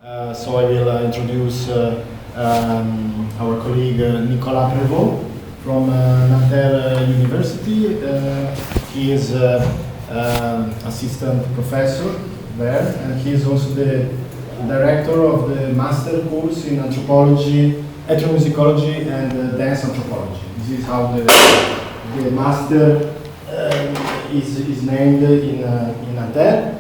So I will introduce our colleague Nicolas Prévôt from Nanterre University. He is assistant professor there, and he is also the director of the master course in anthropology, ethnomusicology, and dance anthropology. This is how the master is named in Nanterre.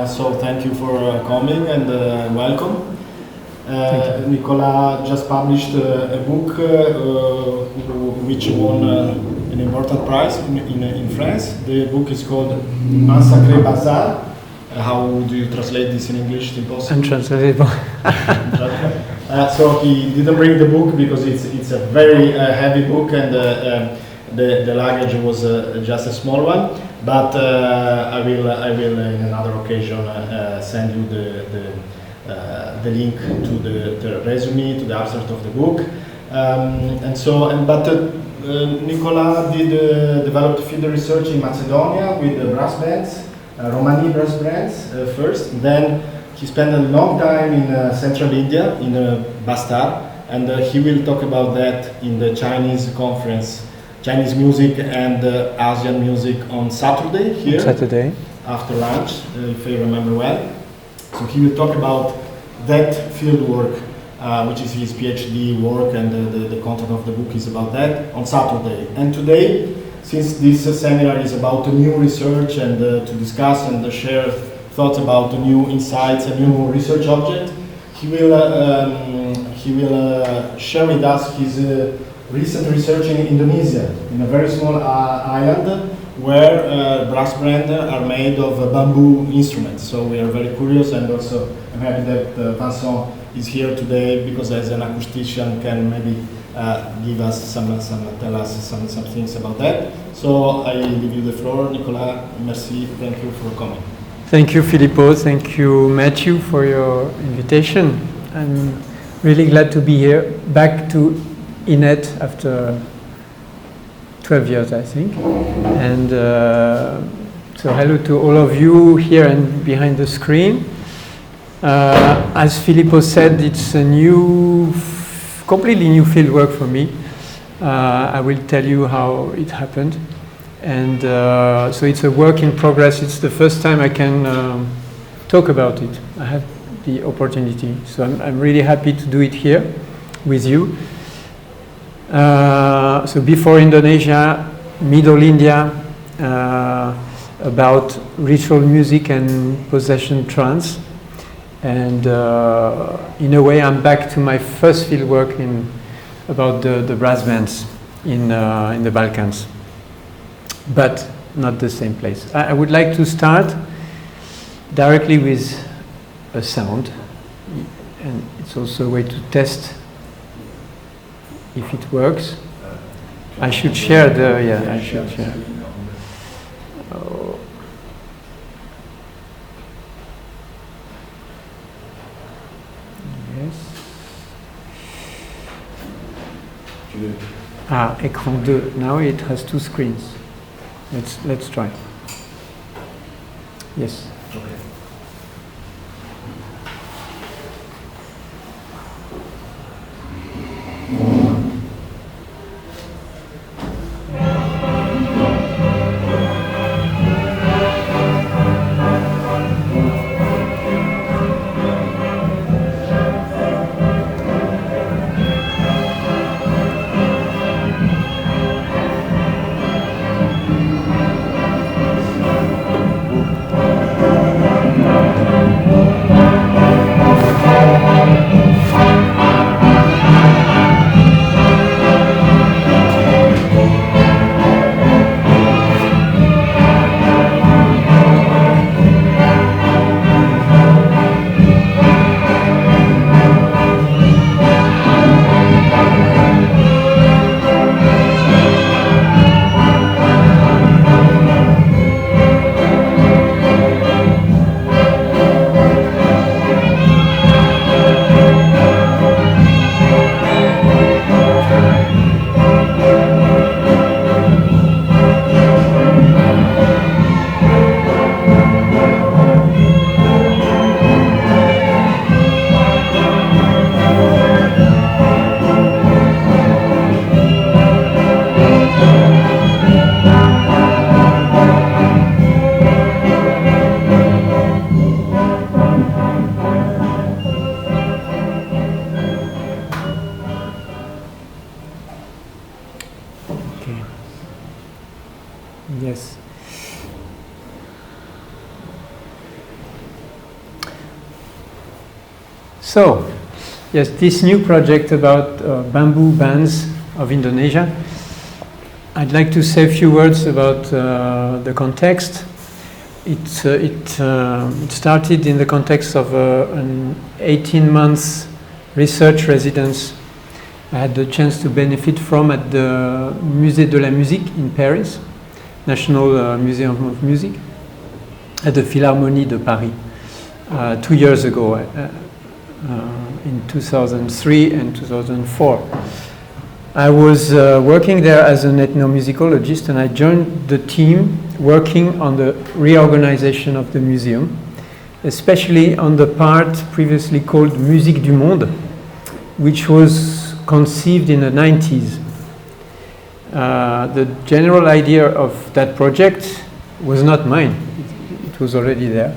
So thank you for coming and welcome. Nicolas just published a book which won an important prize in France. The book is called Un Sacré Bazar. How do you translate this in English? Impossible. Untranslatable. So he didn't bring the book because it's a very heavy book, and the luggage was just a small one. But I will in another occasion send you the link to the resume, to the abstract of the book. Nicolas did developed field research in Macedonia with the brass bands, Romani brass bands first. Then he spent a long time in central India, in Bastar, and he will talk about that in the Chinese conference, Chinese music and Asian music on Saturday here. Saturday. After lunch, if I remember well. So he will talk about that field work, which is his PhD work, and the content of the book is about that on Saturday. And today, since this seminar is about new research and to discuss and share thoughts about new insights and new research object, he will share with us his recent research in Indonesia, in a very small island where brass bands are made of bamboo instruments. So we are very curious, and also I'm happy that Vincent is here today, because as an acoustician can maybe give us tell us some things about that. So I leave you the floor, Nicolas. Merci, thank you for coming. Thank you, Filippo. Thank you, Matthew, for your invitation. I'm really glad to be here, back to INET after 12 years, I think. And so hello to all of you here and behind the screen. As Filippo said, it's a completely new field work for me. I will tell you how it happened. And so it's a work in progress. It's the first time I can talk about it. I have the opportunity. So I'm really happy to do it here with you. So before Indonesia, Middle India, about ritual music and possession trance. And in a way, I'm back to my first field work about the brass bands in the Balkans, but not the same place. I would like to start directly with a sound, and it's also a way to test if it works. I should share I should share. Oh. Yes. Écran 2. Now it has two screens. Let's try. Yes. Okay. So, yes, this new project about bamboo bands of Indonesia. I'd like to say a few words about the context. It started in the context of an 18-month research residence I had the chance to benefit from at the Musée de la Musique in Paris, National Museum of Music, at the Philharmonie de Paris 2 years ago, in 2003 and 2004. I was working there as an ethnomusicologist, and I joined the team working on the reorganization of the museum, especially on the part previously called Musique du Monde, which was conceived in the 90s. The general idea of that project was not mine. It was already there.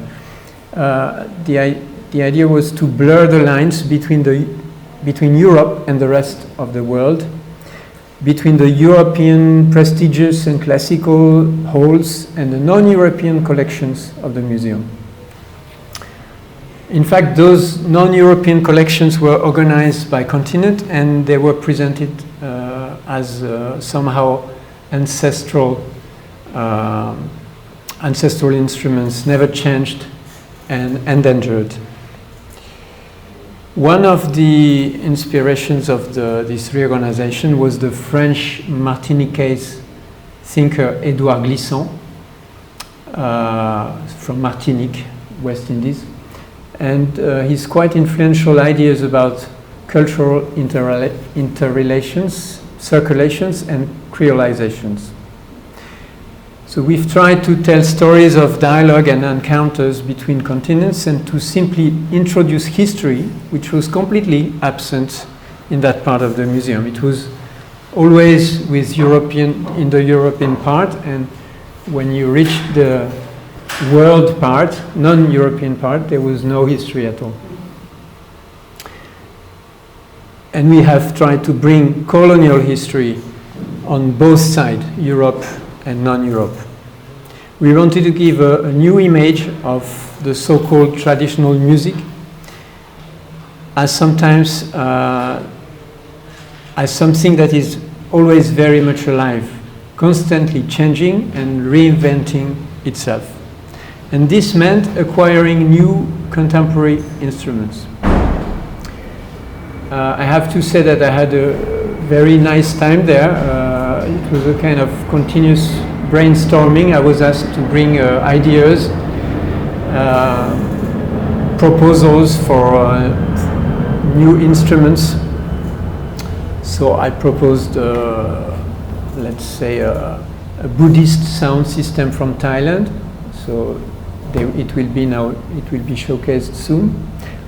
The idea was to blur the lines between Europe and the rest of the world, between the European prestigious and classical halls and the non-European collections of the museum. In fact, those non-European collections were organized by continent, and they were presented as somehow ancestral instruments, never changed and endangered. One of the inspirations of this reorganization was the French Martiniquais thinker Édouard Glissant from Martinique, West Indies, and his quite influential ideas about cultural interrelations, circulations, and creolizations. So we've tried to tell stories of dialogue and encounters between continents and to simply introduce history, which was completely absent in that part of the museum. It was always with in the European part, and when you reach the world part, non-European part, there was no history at all. And we have tried to bring colonial history on both sides, Europe and non-Europe. We wanted to give a new image of the so-called traditional music as sometimes as something that is always very much alive, constantly changing and reinventing itself. And this meant acquiring new contemporary instruments. I have to say that I had a very nice time there. It was a kind of continuous brainstorming. I was asked to bring ideas, proposals for new instruments. So I proposed, let's say, a Buddhist sound system from Thailand. So it will be showcased soon.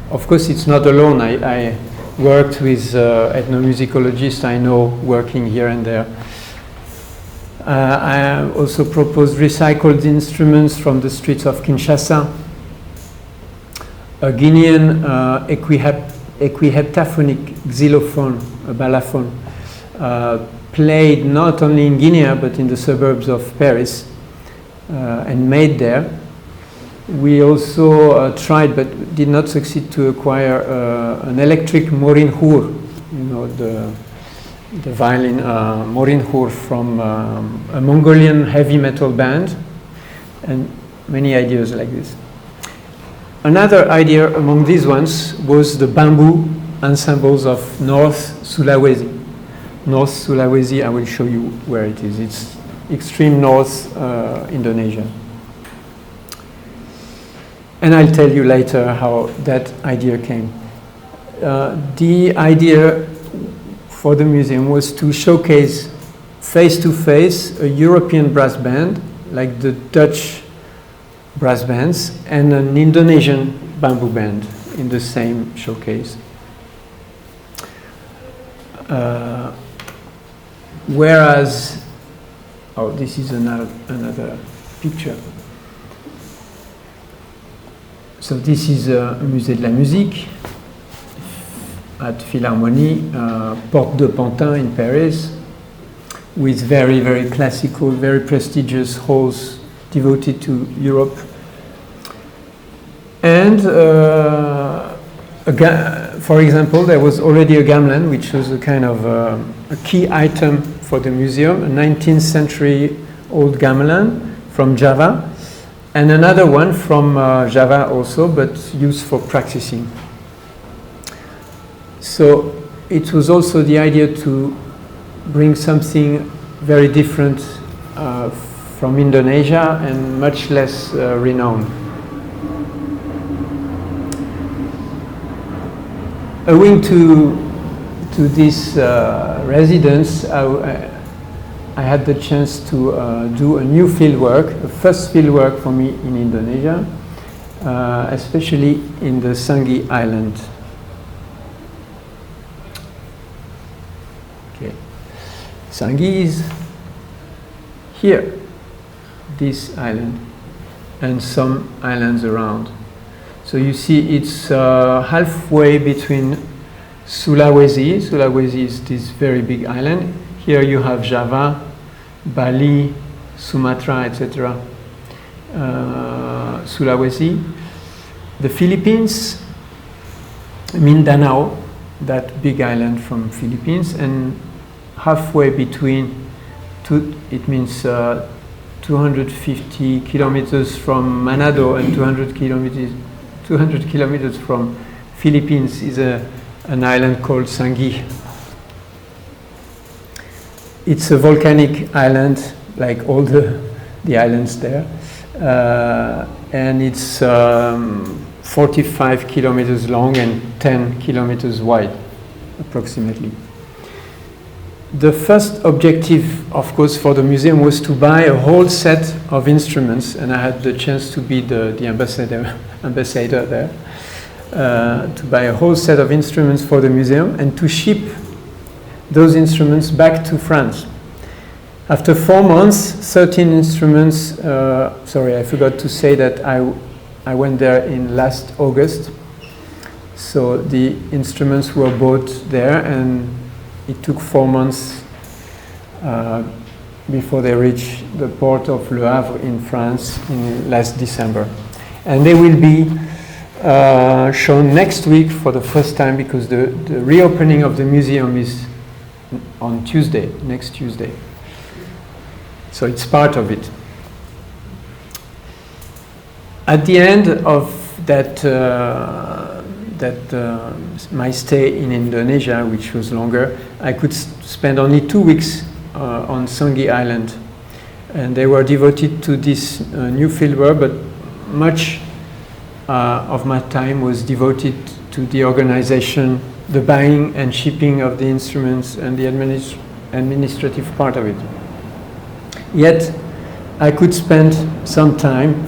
Of course, it's not alone. I worked with ethnomusicologists I know working here and there. I also proposed recycled instruments from the streets of Kinshasa, a Guinean equiheptaphonic xylophone, a balafon, played not only in Guinea but in the suburbs of Paris and made there. We also tried but did not succeed to acquire an electric morinhur, you know, the violin morinhur from a Mongolian heavy metal band, and many ideas like this. Another idea among these ones was the bamboo ensembles of North Sulawesi. North Sulawesi, I will show you where it is. It's extreme north Indonesia. And I'll tell you later how that idea came. The idea for the museum was to showcase face-to-face a European brass band, like the Dutch brass bands, and an Indonesian bamboo band in the same showcase. Whereas, oh, this is another picture. So this is Musée de la Musique at Philharmonie, Porte de Pantin in Paris, with very, very classical, very prestigious halls devoted to Europe. And for example, there was already a gamelan, which was a kind of a key item for the museum, a 19th century old gamelan from Java, and another one from Java also, but used for practicing. So it was also the idea to bring something very different from Indonesia and much less renowned. Owing to this residence, I had the chance to do a new fieldwork, a first fieldwork for me in Indonesia, especially in the Sangi Island. Okay, Sangi is here, this island, and some islands around. So you see it's halfway between Sulawesi. Sulawesi is this very big island. Here you have Java, Bali, Sumatra, etc. Sulawesi. The Philippines, Mindanao, that big island from Philippines, and halfway between, it means 250 kilometers from Manado and 200 kilometers from Philippines is an island called Sangi. It's a volcanic island, like all the islands there, and it's 45 kilometers long and 10 kilometers wide, approximately. The first objective, of course, for the museum was to buy a whole set of instruments, and I had the chance to be the ambassador there, to buy a whole set of instruments for the museum and to ship those instruments back to France. After 4 months, 13 instruments, sorry, I forgot to say that I went there in last August, so the instruments were bought there, and it took 4 months before they reached the port of Le Havre in France in last December. And they will be shown next week for the first time, because the reopening of the museum is on Tuesday, next Tuesday. So it's part of it. At the end of that, my stay in Indonesia, which was longer, I could spend only 2 weeks on Sangi Island, and they were devoted to this new fieldwork, but much of my time was devoted to the organization, the buying and shipping of the instruments, and the administrative part of it. Yet I could spend some time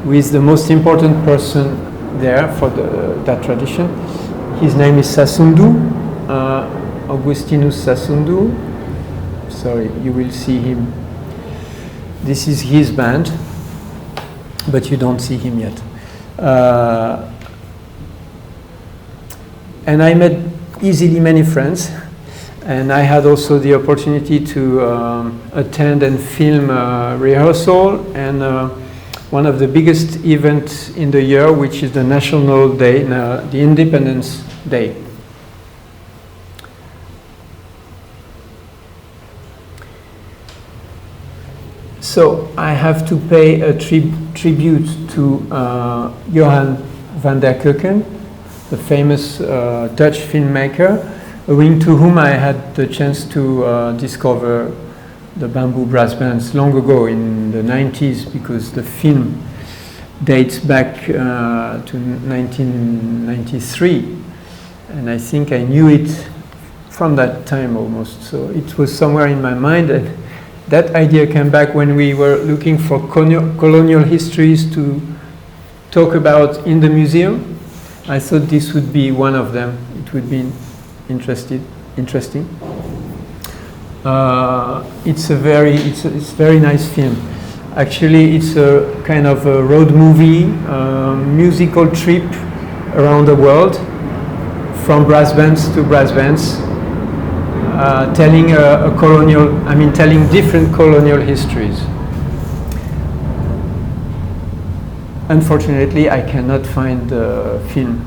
with the most important person there for that tradition. His name is Sasundu, Augustinus Sasundu. Sorry, you will see him. This is his band, but you don't see him yet. And I met easily many friends, and I had also the opportunity to attend and film rehearsal and one of the biggest events in the year, which is the National Day, the Independence Day. So I have to pay a tribute to Johan van der Keuken, the famous Dutch filmmaker, owing to whom I had the chance to discover the Bambu brass bands long ago in the 90s, because the film dates back to 1993, and I think I knew it from that time almost. So it was somewhere in my mind, and that idea came back when we were looking for colonial histories to talk about in the museum. I thought this would be one of them. It would be interesting. It's very nice film. Actually, it's a kind of a road movie, musical trip around the world, from brass bands to brass bands, telling telling different colonial histories. Unfortunately, I cannot find the film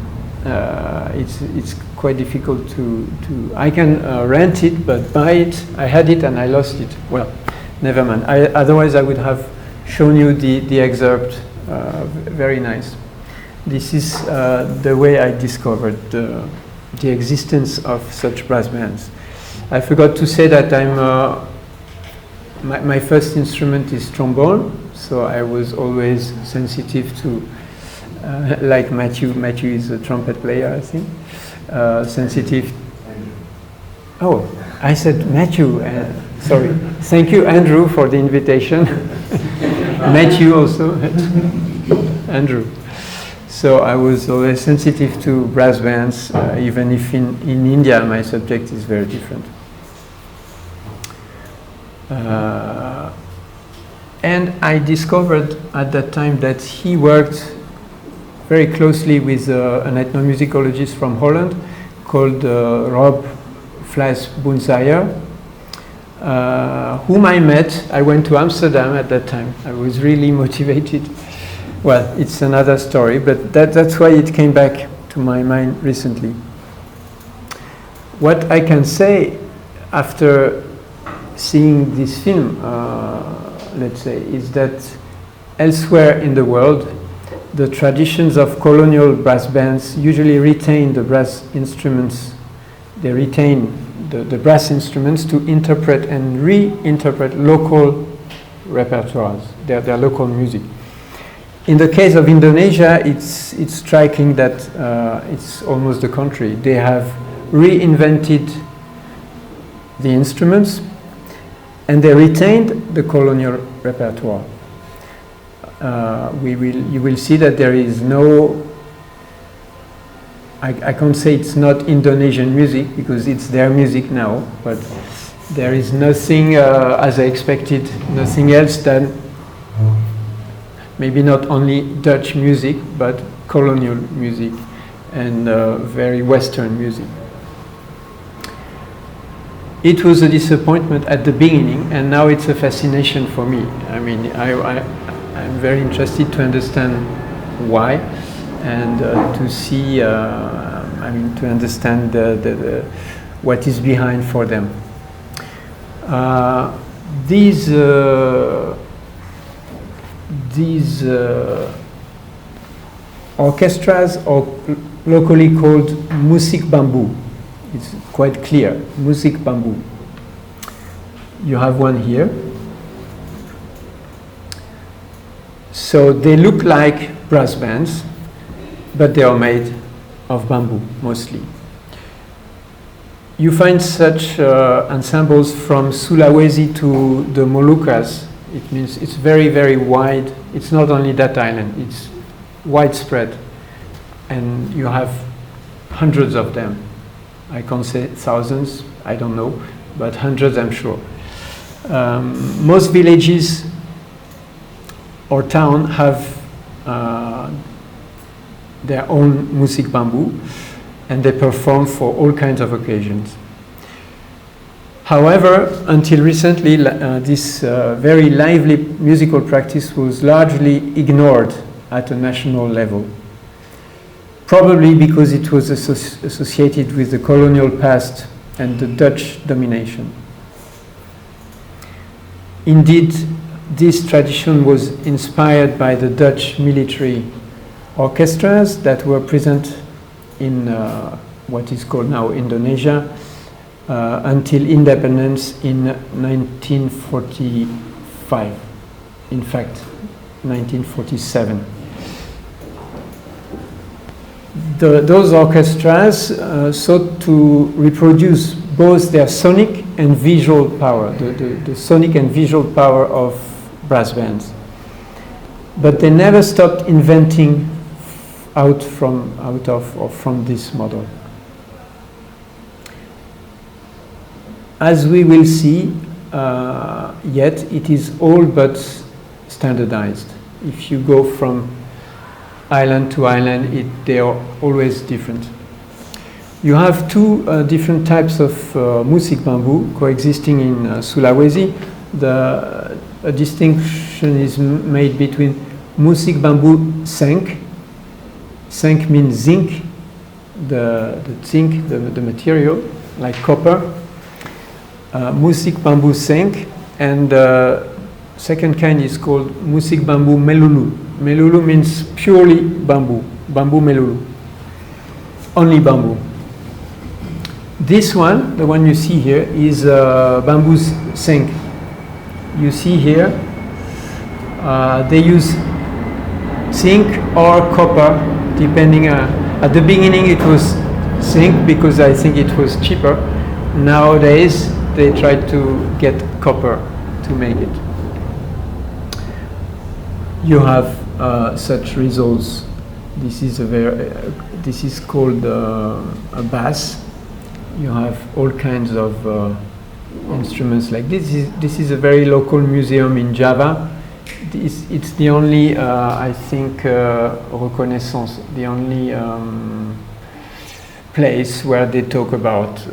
it's quite difficult to I can rent it, but buy it, I had it and I lost it. Well, never mind. Otherwise I would have shown you the excerpt. Very nice. This is the way I discovered the existence of such brass bands. I forgot to say that my first instrument is trombone, so I was always sensitive to, like Matthew is a trumpet player, I think, sensitive. Oh, I said Matthew, sorry. Thank you, Andrew, for the invitation. Matthew also, Andrew. So I was always sensitive to brass bands, even if in India my subject is very different. And I discovered at that time that he worked very closely with an ethnomusicologist from Holland called Rob Fleis-Boonsayer, whom I met. I went to Amsterdam at that time. I was really motivated. Well, it's another story, but that's why it came back to my mind recently. What I can say after seeing this film, let's say, is that elsewhere in the world, the traditions of colonial brass bands usually retain the brass instruments. They retain the brass instruments to interpret and reinterpret local repertoires, their local music. In the case of Indonesia, it's striking that it's almost the contrary. They have reinvented the instruments and they retained the colonial repertoire. You will see that there is no, I can't say it's not Indonesian music because it's their music now, but there is nothing, as I expected, nothing else than maybe not only Dutch music, but colonial music and very Western music. It was a disappointment at the beginning, and now it's a fascination for me. I mean, I'm very interested to understand why, and to see, to understand what is behind for them. These orchestras are locally called Bambu. It's quite clear, Bambu. You have one here. So they look like brass bands, but they are made of bamboo mostly. You find such ensembles from Sulawesi to the Moluccas. It means it's very, very wide. It's not only that island, it's widespread. And you have hundreds of them. I can't say thousands, I don't know, but hundreds I'm sure. Most villages or town have their own Bambu, and they perform for all kinds of occasions. However, until recently, this very lively musical practice was largely ignored at a national level. Probably because it was associated with the colonial past and the Dutch domination. Indeed, this tradition was inspired by the Dutch military orchestras that were present in what is called now Indonesia until independence in 1945. In fact, 1947. Those orchestras sought to reproduce both their sonic and visual power, the sonic and visual power of brass bands. But they never stopped inventing out from this model. As we will see, yet it is all but standardized. If you go from island to island, they are always different. You have two different types of Bambu coexisting in Sulawesi. A distinction is made between Bambu Senk. Senk means zinc, the zinc, the material, like copper. Musik Bambu zinc, and the second kind is called Musik Bambu melulu. Melulu means purely bamboo, bamboo melulu, only bamboo. This one, the one you see here, is bamboo zinc. You see here, they use zinc or copper, depending. At the beginning it was zinc because I think it was cheaper. Nowadays they try to get copper to make it. You have such results. This is this is called a bass. You have all kinds of instruments like this. This is a very local museum in Java. It's the only, I think, reconnaissance, the only place where they talk about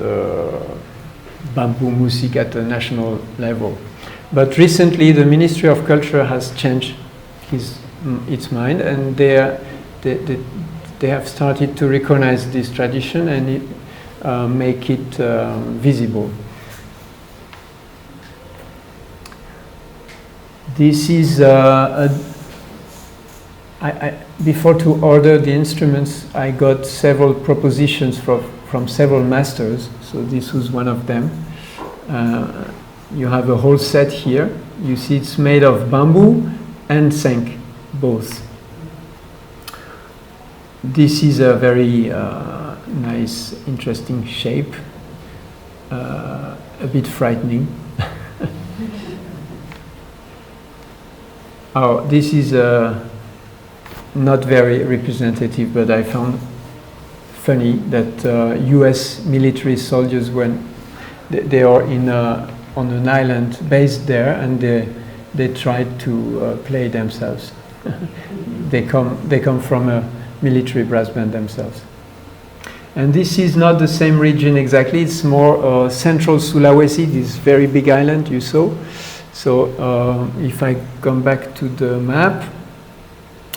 bamboo music at a national level. But recently the Ministry of Culture has changed its mind, and they have started to recognize this tradition and make it visible. This is before to order the instruments, I got several propositions from several masters. So this was one of them. You have a whole set here. You see it's made of bamboo and zinc, both. This is a very nice, interesting shape, a bit frightening. Oh, this is not very representative, but I found funny that US military soldiers, when they are on an island based there, and they tried to play themselves. they come from a military brass band themselves. And this is not the same region exactly. It's more central Sulawesi, this very big island you saw. So if I come back to the map,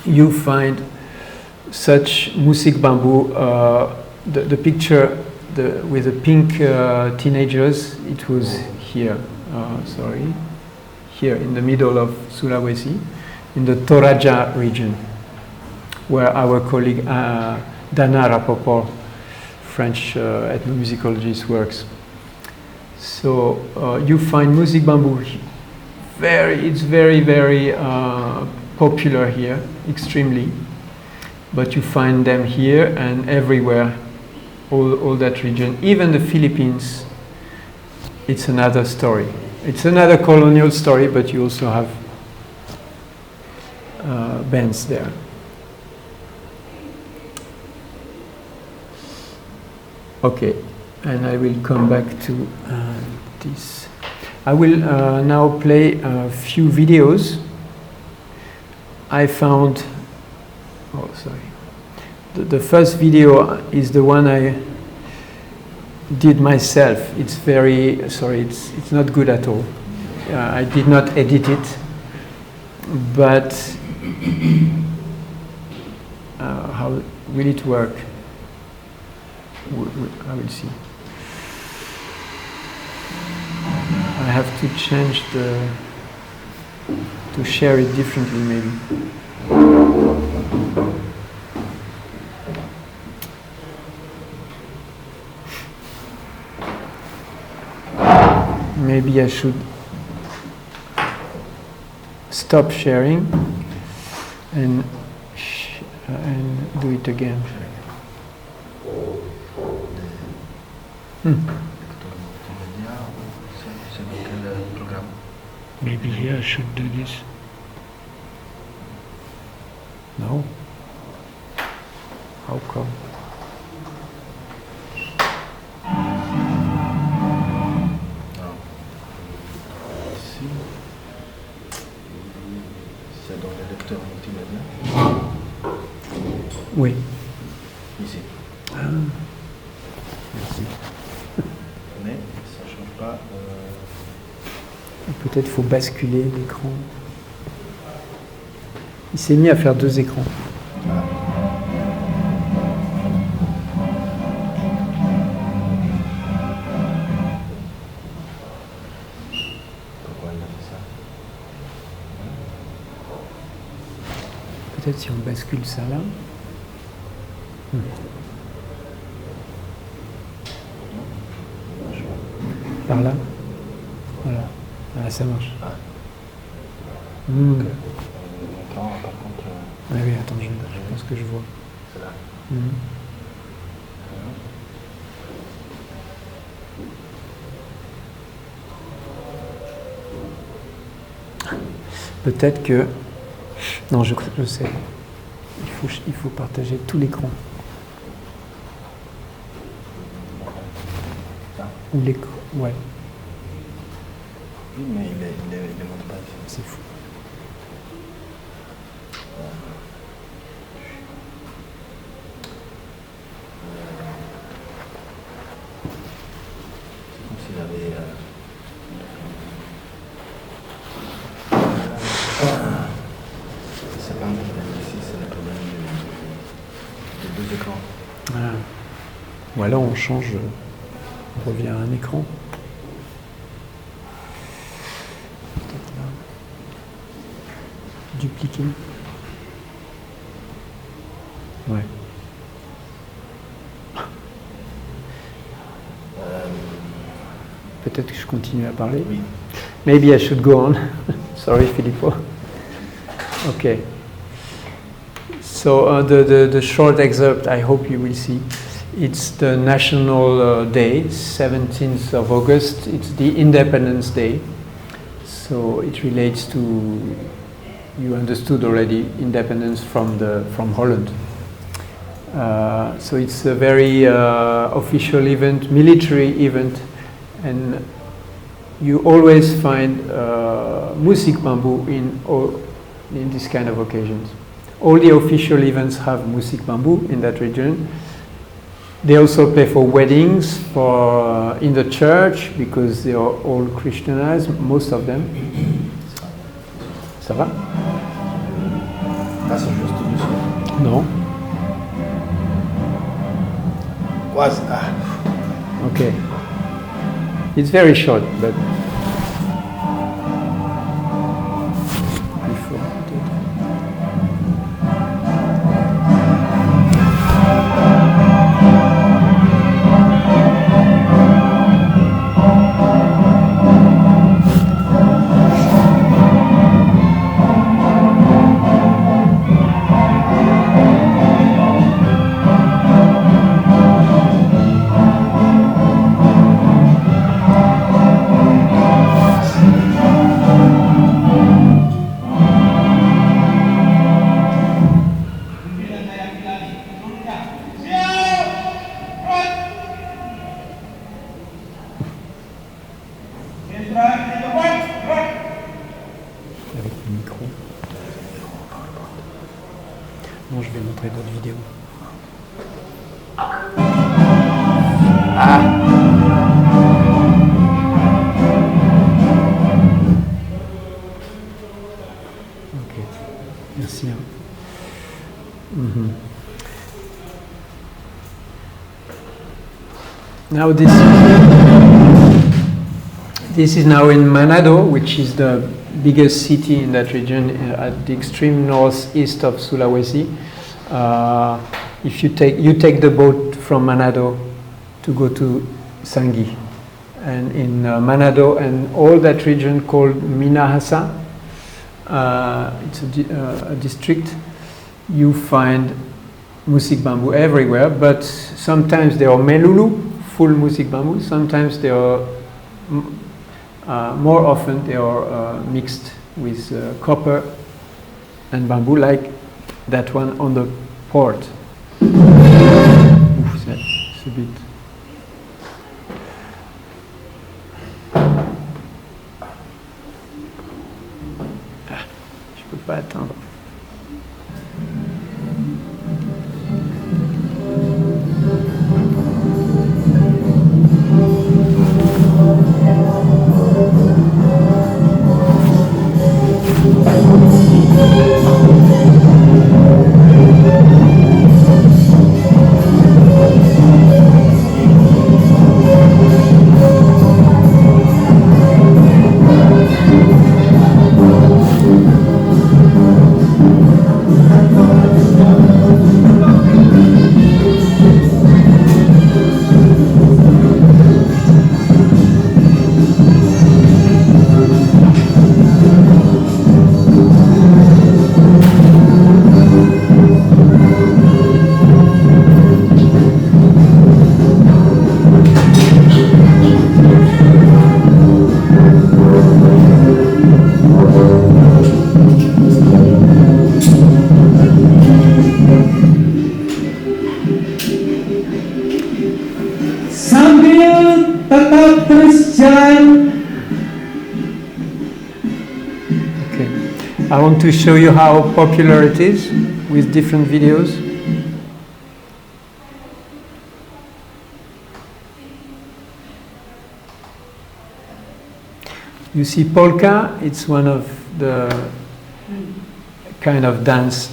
you find such Musik Bambu. The picture with the pink teenagers, it was here, here in the middle of Sulawesi, in the Toraja region, where our colleague Dana Rapoport, French ethnomusicologist, works. So you find Musik Bambu. It's very, very popular here, extremely. But you find them here and everywhere, all that region. Even the Philippines, it's another story. It's another colonial story, but you also have bands there. Okay, and I will come back to this. I will now play a few videos. I found, oh sorry, the first video is the one I did myself. It's very, sorry, it's not good at all. I did not edit it, but how will it work? I will see. I have to change to share it differently maybe. Maybe I should stop sharing and do it again. Maybe here I should do this. No? How come? Ici, c'est dans le lecteur multimédia. Oui. Ici. Ah. Merci. Mais ça ne change pas. Peut-être faut basculer l'écran. Il s'est mis à faire 2 écrans. Peut-être si on bascule ça là. Par là. Voilà. Ah, ça marche. Attends, par contre. Ah oui, attends, je pense que je vois. C'est là. Peut-être que... Non, je sais. Il faut partager tout l'écran. Ou l'écran, ouais. Oui, mais il ne monte pas. C'est fou. C'est comme s'il avait... C'est pas un problème ici, c'est le problème des deux écrans. Ah. Ou alors on change, on revient à un écran. Peut-être là. Dupliquer. Ouais. Peut-être que je continue à parler. Oui. Maybe I should go on. Sorry, Filippo. Okay. So the short excerpt, I hope you will see. It's the national day, 17th of August. It's the Independence Day. So it relates to, you understood already, independence from Holland. So it's a very official event, military event, and you always find Música Bambu in this kind of occasions. All the official events have Música Bambu in that region. They also play for weddings, for in the church, because they are all Christianized, most of them. Ça va? Ah, c'est juste dessus. Non. Quasi. Ah. Okay. It's very short, but before. Avec le micro. Non, je vais montrer d'autres vidéos. Ah! Ok, merci. Now this is now in Manado, which is the biggest city in that region at the extreme northeast of Sulawesi. If you take the boat from Manado to go to Sangi, and in Manado and all that region called Minahasa, it's a district, you find Música Bambu everywhere, but sometimes they are melulu, full Música Bambu, sometimes they are more often they are mixed with copper and bamboo, like that one on the port. Ouf, c'est a bit. Ah, je peux pas atteindre. want to show you how popular it is with different videos. You see polka, it's one of the kind of dance.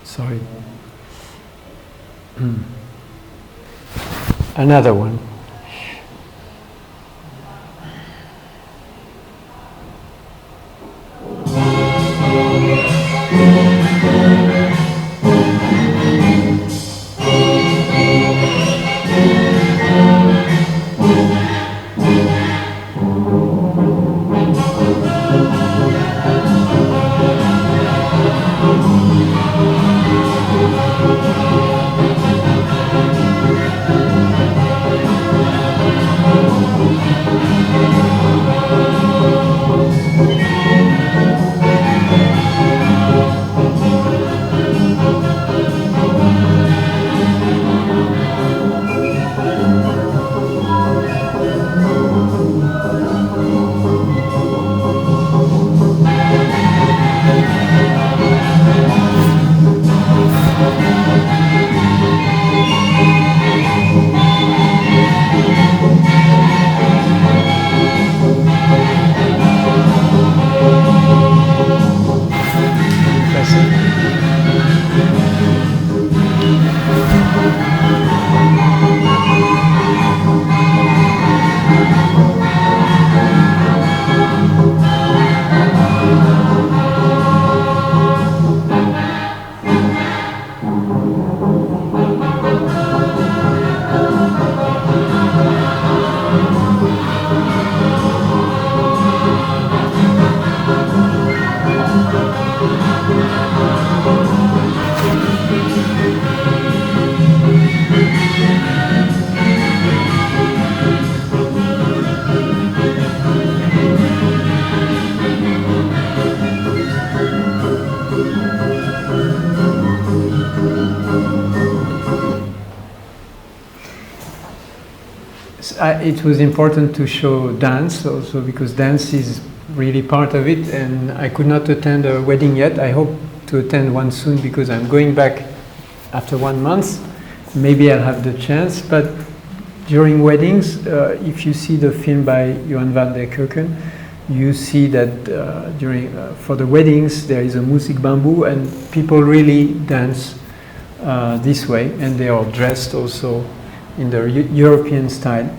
Sorry. Another one. It was important to show dance also because dance is really part of it, and I could not attend a wedding yet. I hope to attend one soon because I'm going back after 1 month. Maybe I'll have the chance, but during weddings, if you see the film by Johan van der Keuken, you see that for the weddings there is a Música Bambu, and people really dance this way, and they are dressed also in the European style.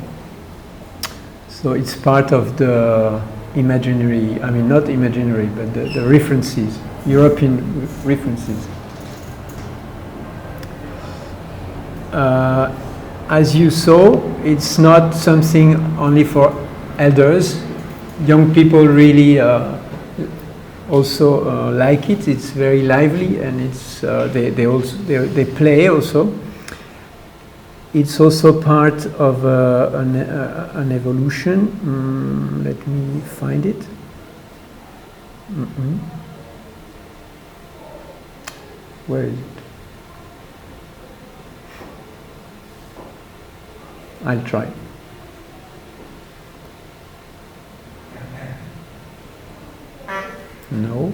So it's part of the imaginary, I mean not imaginary, but the references, European references. As you saw, it's not something only for elders. Young people really also like it. It's very lively, and it's they play also. It's also part of an evolution. Let me find it. Where is it? I'll try. No.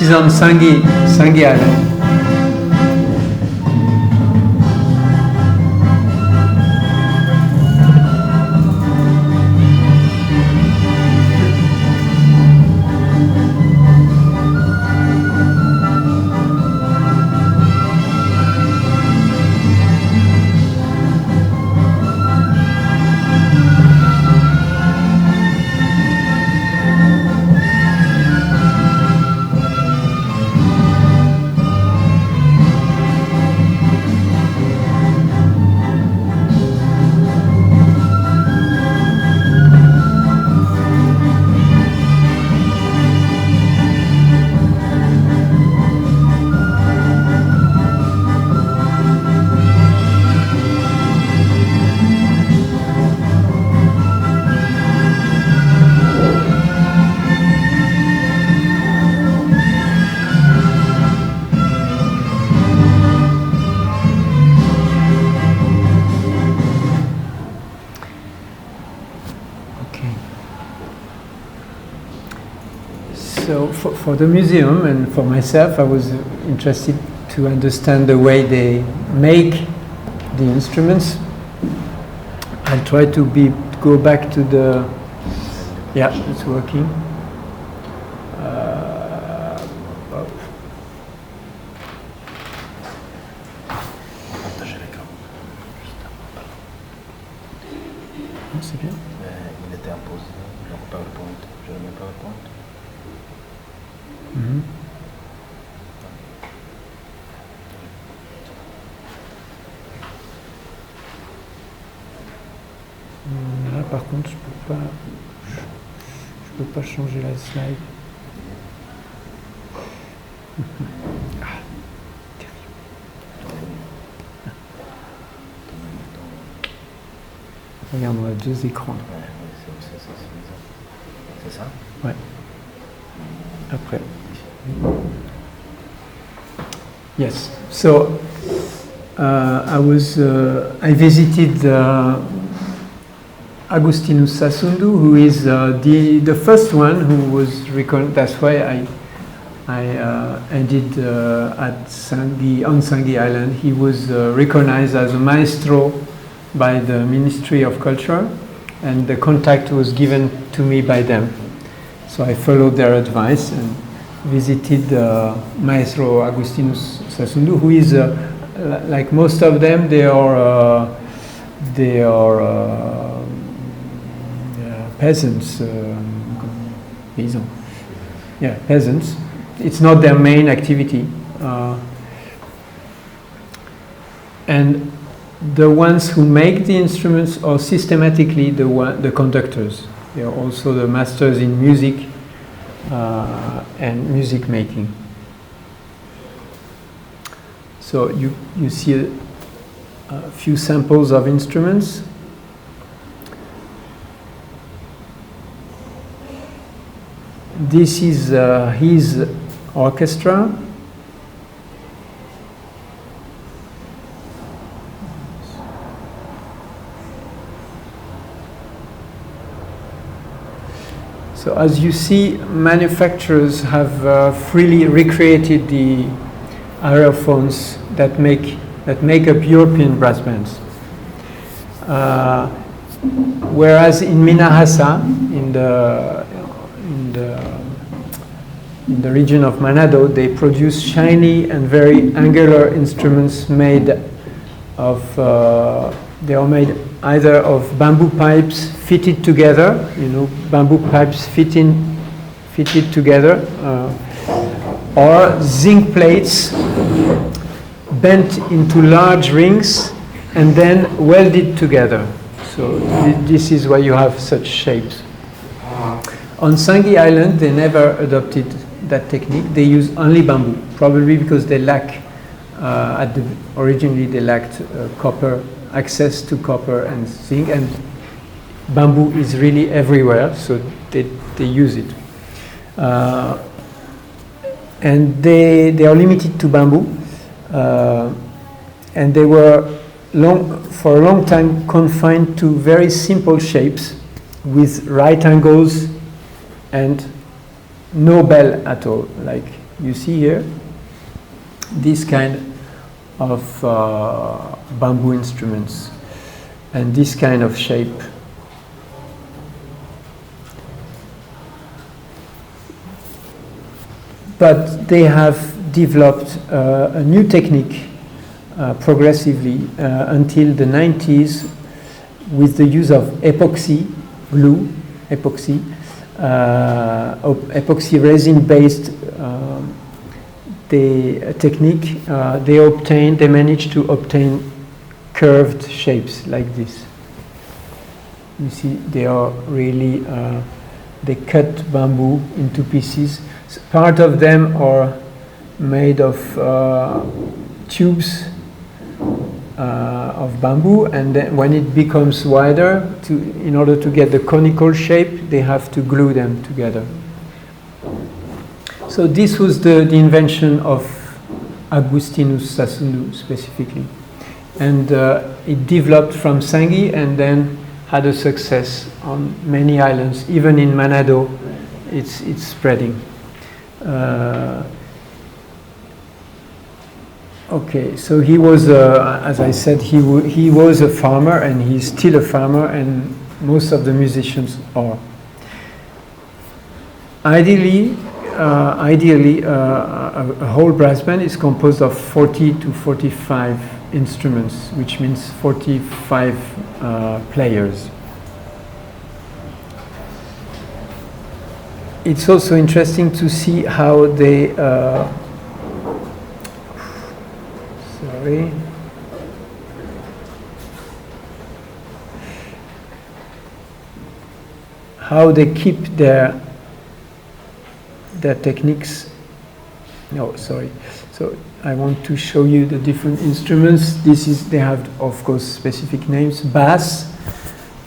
This is on Sarrouy Island. So for the museum and for myself, I was interested to understand the way they make the instruments. I'll try to go back to the, yeah, it's working. C'est bien. Il était imposé dans PowerPoint. Je le mets PowerPoint. Là, par contre, je peux pas changer la slide. Ah, terrible. Regarde, on a deux écrans. C'est ça? Ouais. Après. Yes. So I visited Agustinus Sassundu, who is the first one who was recognized. That's why I ended on Sarrouy Island. He was recognized as a maestro by the Ministry of Culture, and the contact was given to me by them. So I followed their advice and visited Maestro Agustinus Sassundu, who is, like most of them, they are peasants. Paysans. Yeah, peasants. It's not their main activity. And the ones who make the instruments are systematically the conductors. They are also the masters in music and music making. So you see a few samples of instruments. This is his orchestra. So as you see, manufacturers have freely recreated the aerophones that make up European brass bands. Whereas in Minahasa, in the region of Manado, they produce shiny and very angular instruments made of. They are made either of bamboo pipes fitted together, bamboo pipes fitted together, or zinc plates bent into large rings and then welded together. So this is why you have such shapes. On Sarrouy Island, they never adopted that technique. They use only bamboo, probably because they lack, originally they lacked access to copper and zinc, and bamboo is really everywhere, so they use it. And they are limited to bamboo, and they were for a long time confined to very simple shapes with right angles and no bell at all, like you see here, this kind of bamboo instruments and this kind of shape. But they have developed a new technique progressively until the 90s with the use of epoxy glue, epoxy resin-based technique. They managed to obtain curved shapes like this. You see, they are really, they cut bamboo into pieces. Part of them are made of tubes of bamboo, and then when it becomes wider, in order to get the conical shape, they have to glue them together. So this was the invention of Agustinus Sassoon specifically. And it developed from Sanghi and then had a success on many islands. Even in Manado, it's spreading. Okay, so he was, as I said, he was a farmer, and he's still a farmer, and most of the musicians are. Ideally, a whole brass band is composed of 40 to 45 instruments, which means 45 players. It's also interesting to see how they how they keep their techniques. No, sorry. So I want to show you the different instruments. They have, of course, specific names. Bass,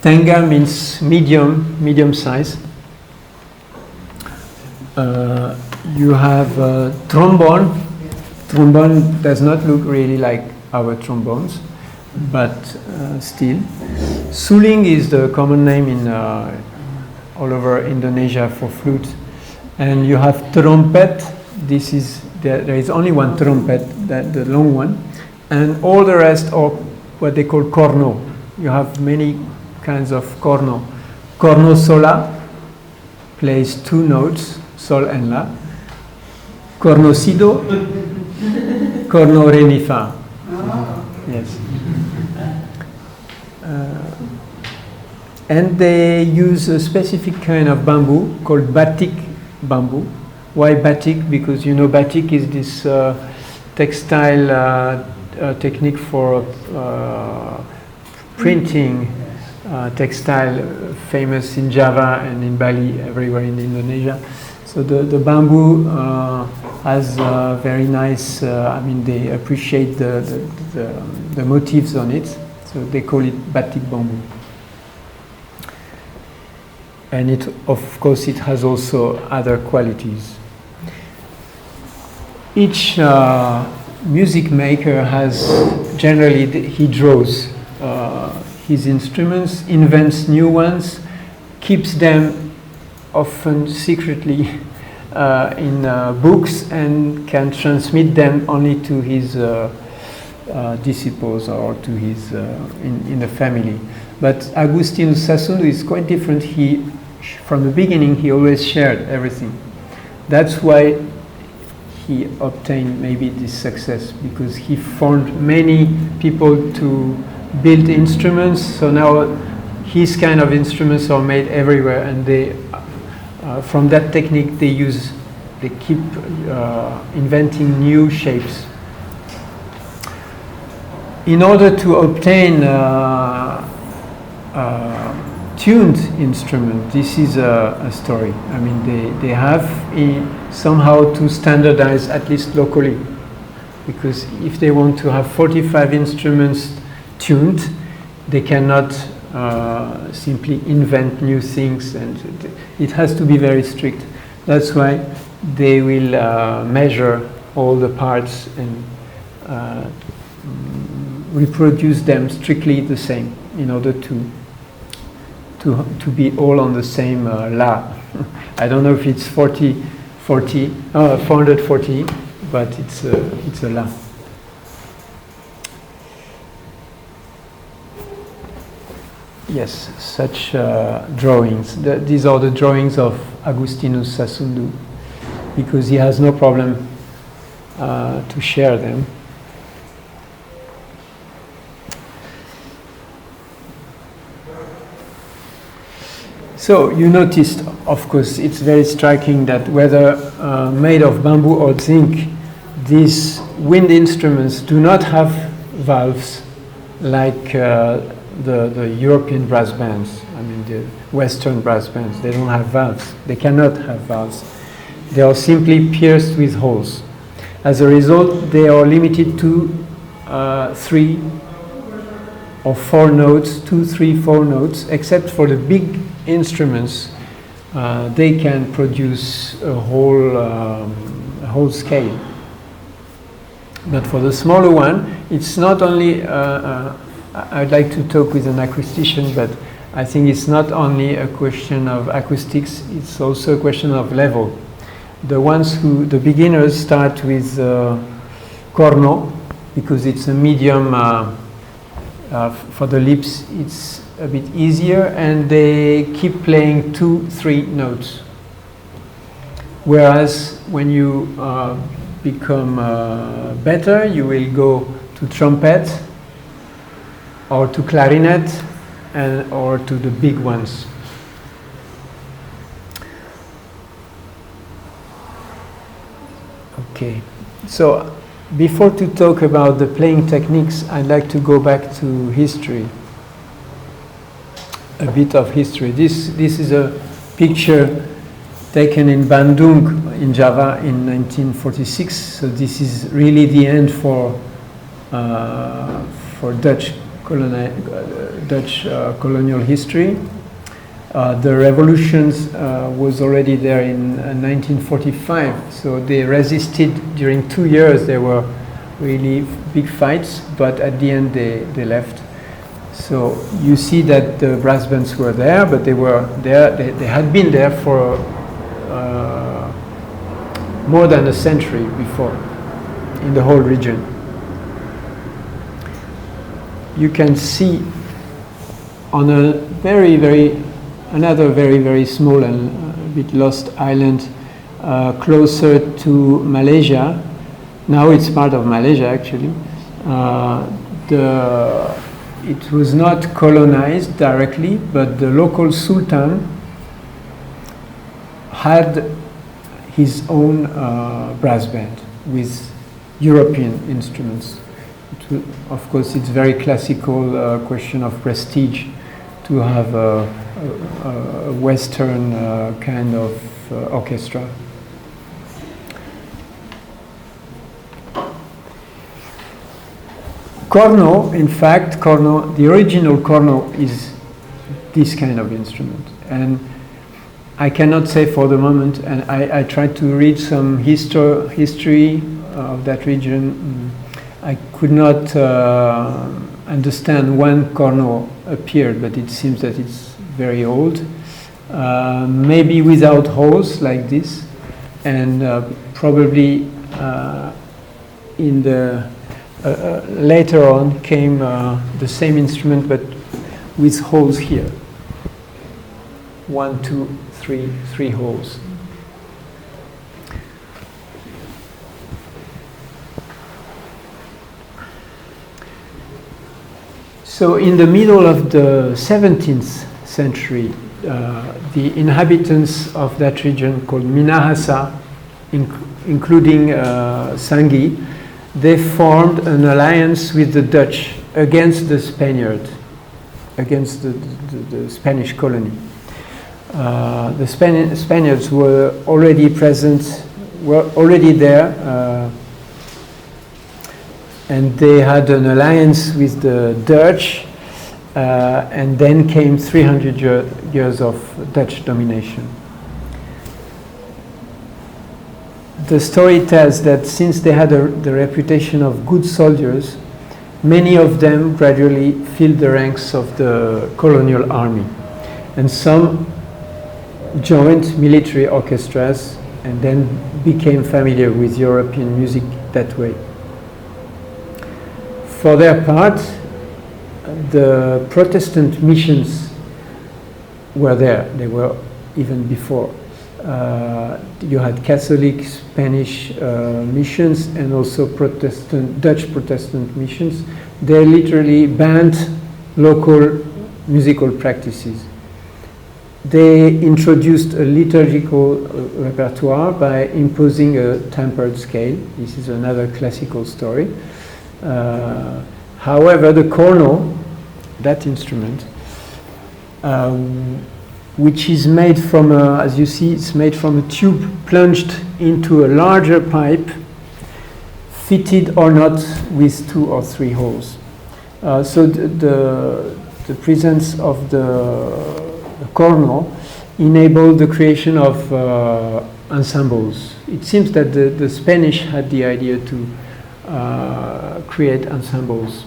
tenga means medium size. You have trombone. Trombone does not look really like our trombones, but still. Suling is the common name in all over Indonesia for flute. And you have trumpet. There is only one trumpet, the long one, and all the rest are what they call corno. You have many kinds of corno. Corno sola plays two notes, sol and la. Corno sido, corno re mi fa. Yes. And they use a specific kind of bamboo called batik bamboo. Why batik? Because you know batik is this textile technique for printing textile, famous in Java and in Bali, everywhere in Indonesia. So the bamboo has very nice, they appreciate the motifs on it, so they call it batik bamboo. And of course it has also other qualities. Each music maker he draws his instruments, invents new ones, keeps them often secretly in books, and can transmit them only to his disciples or to his in the family. But Agustinus Sassoon is quite different. From the beginning, he always shared everything. That's why he obtained maybe this success, because he formed many people to build instruments. So now his kind of instruments are made everywhere, and they, from that technique, they keep inventing new shapes. In order to obtain tuned instrument, this is a story. I mean, they have somehow to standardize, at least locally, because if they want to have 45 instruments tuned, they cannot simply invent new things, and it has to be very strict. That's why they will measure all the parts and reproduce them strictly the same in order to be all on the same la. I don't know if it's 45 440, but it's a La. Yes, such drawings. These are the drawings of Agustinus Sassundu, because he has no problem to share them. So you noticed, of course, it's very striking that whether made of bamboo or zinc, these wind instruments do not have valves like the European brass bands. I mean, the Western brass bands, they don't have valves. They cannot have valves. They are simply pierced with holes. As a result, they are limited to 3 or 4 notes, 2, 3, 4 notes, except for the big instruments. They can produce a whole scale. But for the smaller one, it's not only, I'd like to talk with an acoustician, but I think it's not only a question of acoustics, it's also a question of level. The beginners start with corno, because it's a medium, for the lips it's a bit easier, and they keep playing 2, 3 notes. Whereas when you become better, you will go to trumpet or to clarinet or to the big ones. Okay, so before to talk about the playing techniques, I'd like to go back to history. A bit of history. This is a picture taken in Bandung in Java in 1946. So this is really the end for Dutch colonial history. The revolutions was already there in 1945. So they resisted during 2 years. There were really big fights, but at the end they left. So you see that the brass bands were there, but they were there. They had been there for more than a century before in the whole region. You can see on a another very small and a bit lost island closer to Malaysia. Now it's part of Malaysia actually. It was not colonized directly, but the local sultan had his own brass band with European instruments. Of course, it's very classical question of prestige to have a Western kind of orchestra. Corno, in fact, the original corno is this kind of instrument. And I cannot say for the moment, and I tried to read some history of that region. I could not understand when corno appeared, but it seems that it's very old. Maybe without holes like this, and probably in the later on came the same instrument, but with holes here. 1, 2, 3 holes. So in the middle of the 17th century, the inhabitants of that region called Minahasa, including Sanghi, they formed an alliance with the Dutch against the Spaniards, against the Spanish colony. The Spaniards were already present, were already there, and they had an alliance with the Dutch, and then came 300 years of Dutch domination. The story tells that since they had the reputation of good soldiers, many of them gradually filled the ranks of the colonial army, and some joined military orchestras and then became familiar with European music that way. For their part, the Protestant missions were there. They were even before. You had Catholic, Spanish missions, and also Dutch Protestant missions. They literally banned local musical practices. They introduced a liturgical repertoire by imposing a tempered scale. This is another classical story. However, the corno, that instrument, which is made from, as you see, it's made from a tube plunged into a larger pipe, fitted or not with 2 or 3 holes. So the presence of the corno enabled the creation of ensembles. It seems that the Spanish had the idea to create ensembles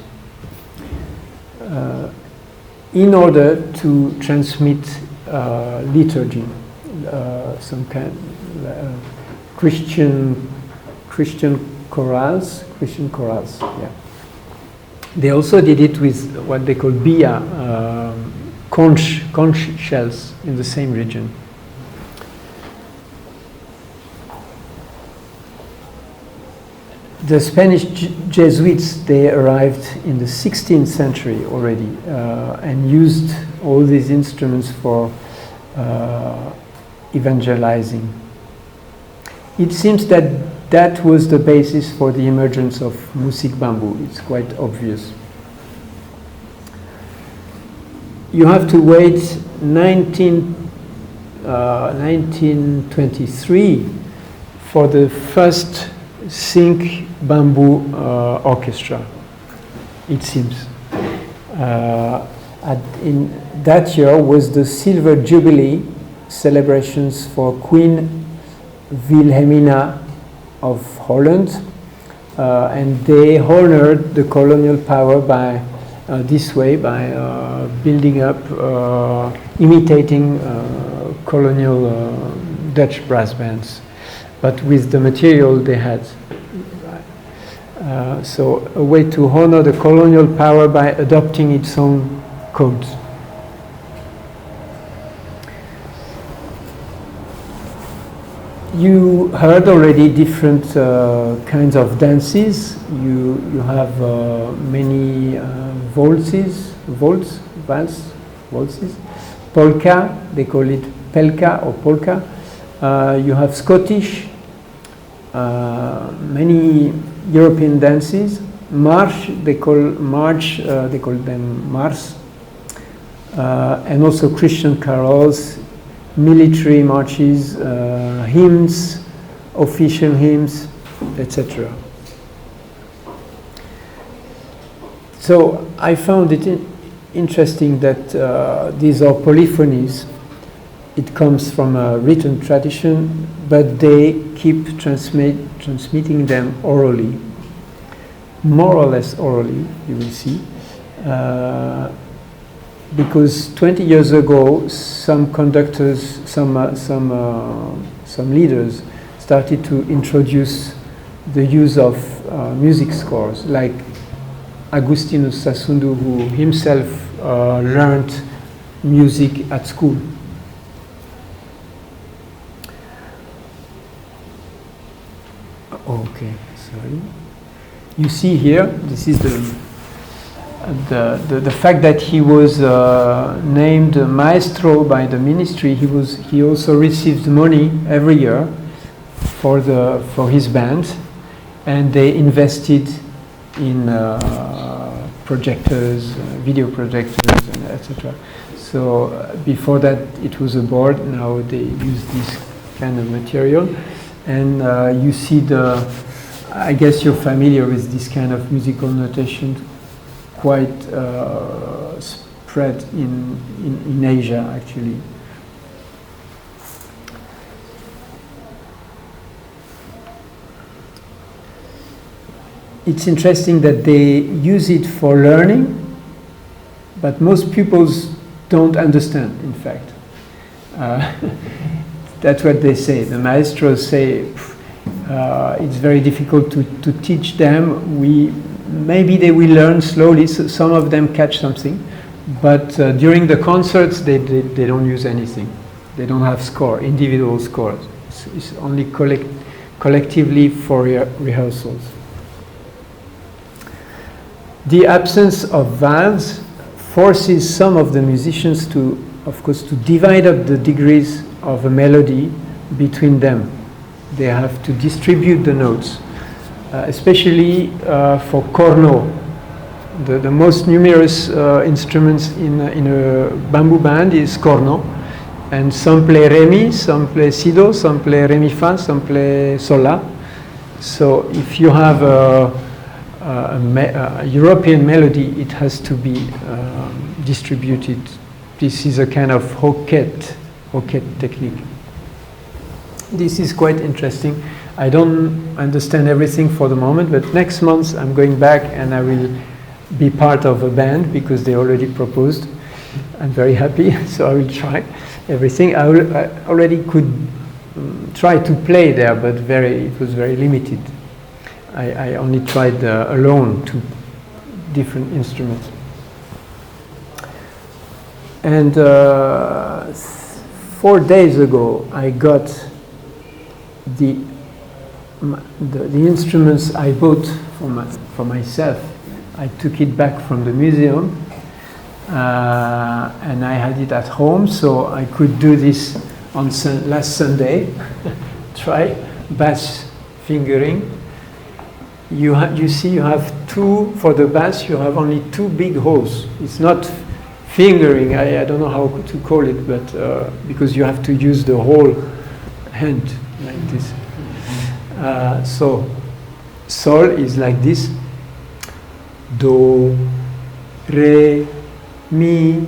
in order to transmit liturgy, some kind Christian chorales, yeah. They also did it with what they call bia, conch shells in the same region. The Spanish Jesuits, they arrived in the 16th century already and used all these instruments for evangelizing. It seems that that was the basis for the emergence of Bambu. It's quite obvious. You have to wait 1923 for the first sync bamboo orchestra, it seems. In that year was the Silver Jubilee celebrations for Queen Wilhelmina of Holland, and they honored the colonial power by this way, by building up, imitating colonial Dutch brass bands, but with the material they had. So a way to honor the colonial power by adopting its own codes. You heard already different kinds of dances. You have many valses, polka, they call it pelka or polka. You have Scottish, many European dances. March, they call them mars, and also Christian carols, military marches, hymns, official hymns, etc. So I found it interesting that these are polyphonies. It comes from a written tradition, but they keep transmitting them orally, more or less orally, you will see. Because 20 years ago, some conductors, some leaders started to introduce the use of music scores, like Agustinus Sassundu, who himself learned music at school. Okay, sorry. You see here, this is the fact that he was named maestro by the ministry. He also received money every year for his band, and they invested in projectors, video projectors, and etc. So before that it was a board. Now they use this kind of material, and you see I guess you're familiar with this kind of musical notation, quite spread in Asia, actually. It's interesting that they use it for learning, but most pupils don't understand, in fact. that's what they say. The maestros say it's very difficult to teach them. Maybe they will learn slowly, so some of them catch something, but during the concerts they don't use anything. They don't have individual scores. It's only collectively for rehearsals. The absence of vowels forces some of the musicians to, of course, to divide up the degrees of a melody between them. They have to distribute the notes, especially for corno. The most numerous instruments in a bamboo band is corno, and some play re mi, some play si do, some play re mi fa, some play sol la. So if you have a European melody, it has to be distributed. This is a kind of hoquette technique. This is quite interesting. I don't understand everything for the moment, but next month I'm going back and I will be part of a band because they already proposed. I'm very happy, so I will try everything. I already could try to play there, but it was very limited. I only tried alone 2 different instruments. And 4 days ago, I got the instruments I bought for myself. I took it back from the museum, and I had it at home, so I could do this on last Sunday. Try bass fingering. You see, you have 2 for the bass. You have only 2 big holes. It's not fingering. I don't know how to call it, but because you have to use the whole hand like this. So sol is like this. Do, re, mi,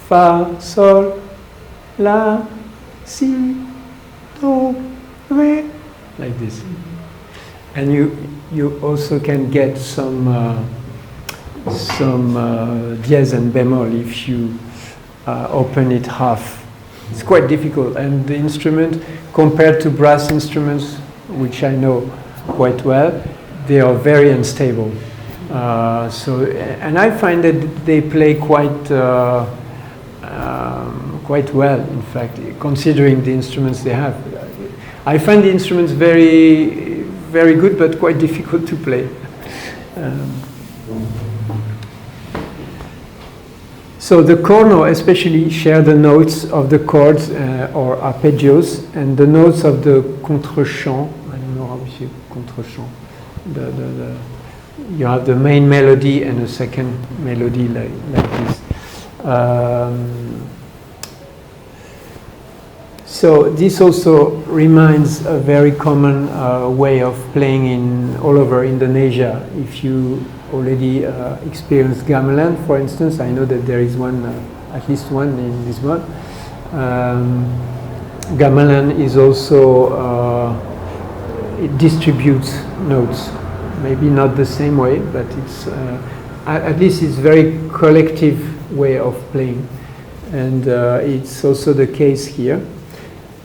fa, sol, la, si, do, re, like this. And you also can get some dièse and bemol if you open it half. It's quite difficult, and the instrument, compared to brass instruments, which I know quite well, they are very unstable. And I find that they play quite well, in fact, considering the instruments they have. I find the instruments very, very good, but quite difficult to play. So the corno especially share the notes of the chords or arpeggios and the notes of the contre-champ. I don't know how we say contre-champ. You have the main melody and a second melody like this. So this also reminds a very common way of playing all over Indonesia. If you already experienced gamelan, for instance, I know that there is one, at least one in Lisbon. Gamelan is also, it distributes notes. Maybe not the same way, but it's at least it's very collective way of playing, and it's also the case here.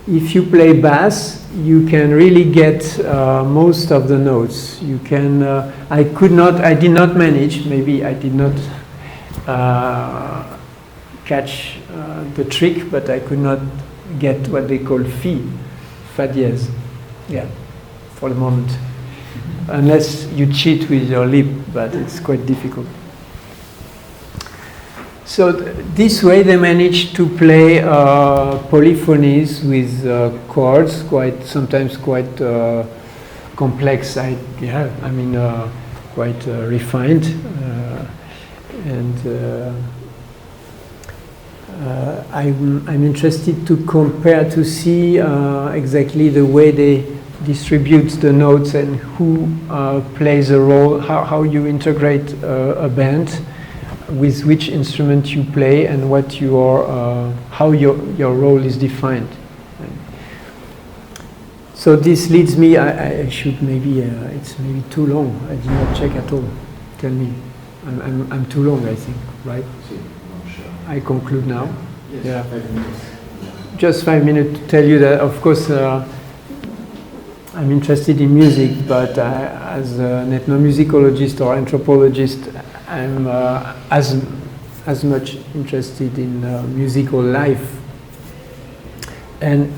If you play bass, you can really get most of the notes. You can. I did not manage. Maybe I did not catch the trick, but I could not get what they call fa dièse. Yeah, for the moment. Unless you cheat with your lip, but it's quite difficult. So this way they manage to play polyphonies with chords, sometimes quite complex. Quite refined, and I'm interested to compare to see exactly the way they distribute the notes and who plays a role, how you integrate a band, with which instrument you play, and what how your role is defined. So this leads me, I should maybe, it's maybe too long. I did not check at all. Tell me. I'm too long, I think, right? I conclude now. Yes, yeah. 5 minutes. just 5 minutes to tell you that, of course, I'm interested in music, but as an ethnomusicologist or anthropologist, I'm as much interested in musical life and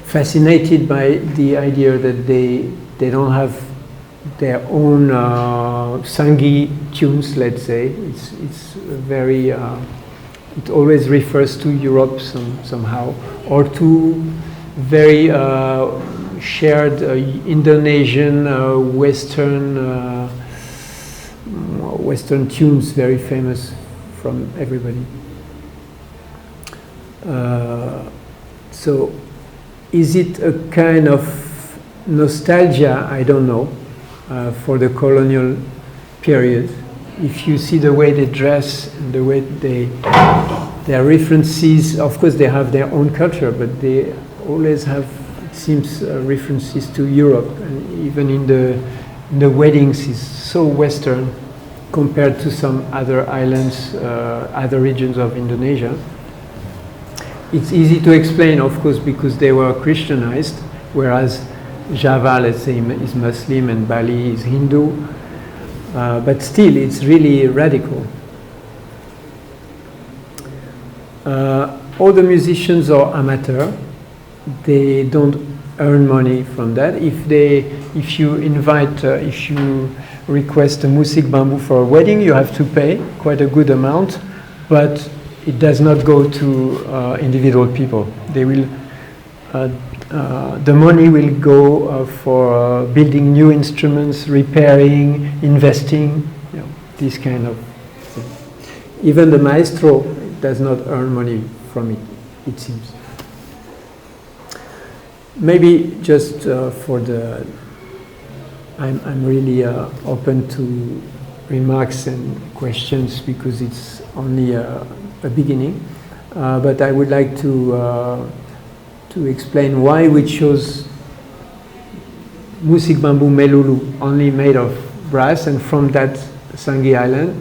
fascinated by the idea that they don't have their own sangi tunes, let's say. It's very, it always refers to Europe somehow, or to very shared Indonesian Western tunes, very famous from everybody. So, is it a kind of nostalgia? I don't know, for the colonial period. If you see the way they dress and the way their references, of course they have their own culture, but they always have, it seems, references to Europe, and even in the weddings is so Western compared to some other islands, other regions of Indonesia. It's easy to explain, of course, because they were Christianized, whereas Java, let's say, is Muslim and Bali is Hindu. But still, it's really radical. All the musicians are amateur. They don't earn money from that. If you request a Music Bambu for a wedding, you have to pay quite a good amount, but it does not go to individual people. They will, the money will go for building new instruments, repairing, investing, you know, this kind of thing. Even the maestro does not earn money from it, it seems. Maybe just for the, I'm really open to remarks and questions because it's only a beginning. But I would like to explain why we chose Music Bambu Melulu, only made of brass, and from that Sangi Island.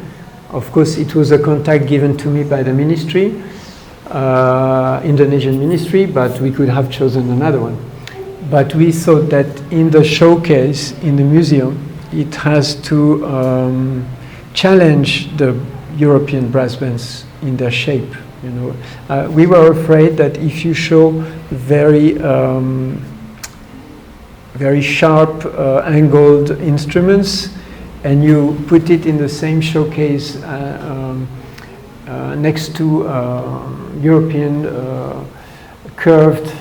Of course, it was a contact given to me by the ministry, Indonesian ministry, but we could have chosen another one. But we thought that in the showcase in the museum, it has to challenge the European brass bands in their shape. You know, we were afraid that if you show very sharp angled instruments and you put it in the same showcase next to European curved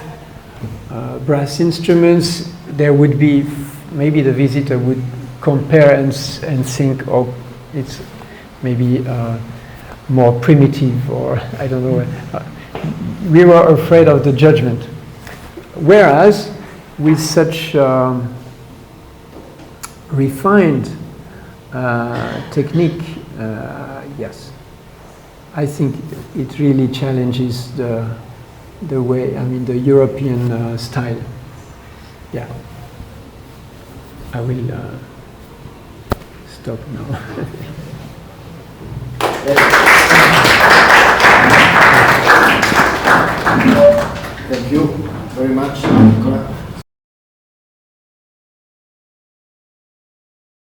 brass instruments, there would be, maybe the visitor would compare and think, oh, it's maybe more primitive, or I don't know. We were afraid of the judgment. Whereas, with such refined technique, yes, I think it really challenges the way, I mean, the European style. Yeah. I will stop now. Thank you very much, Nicolas.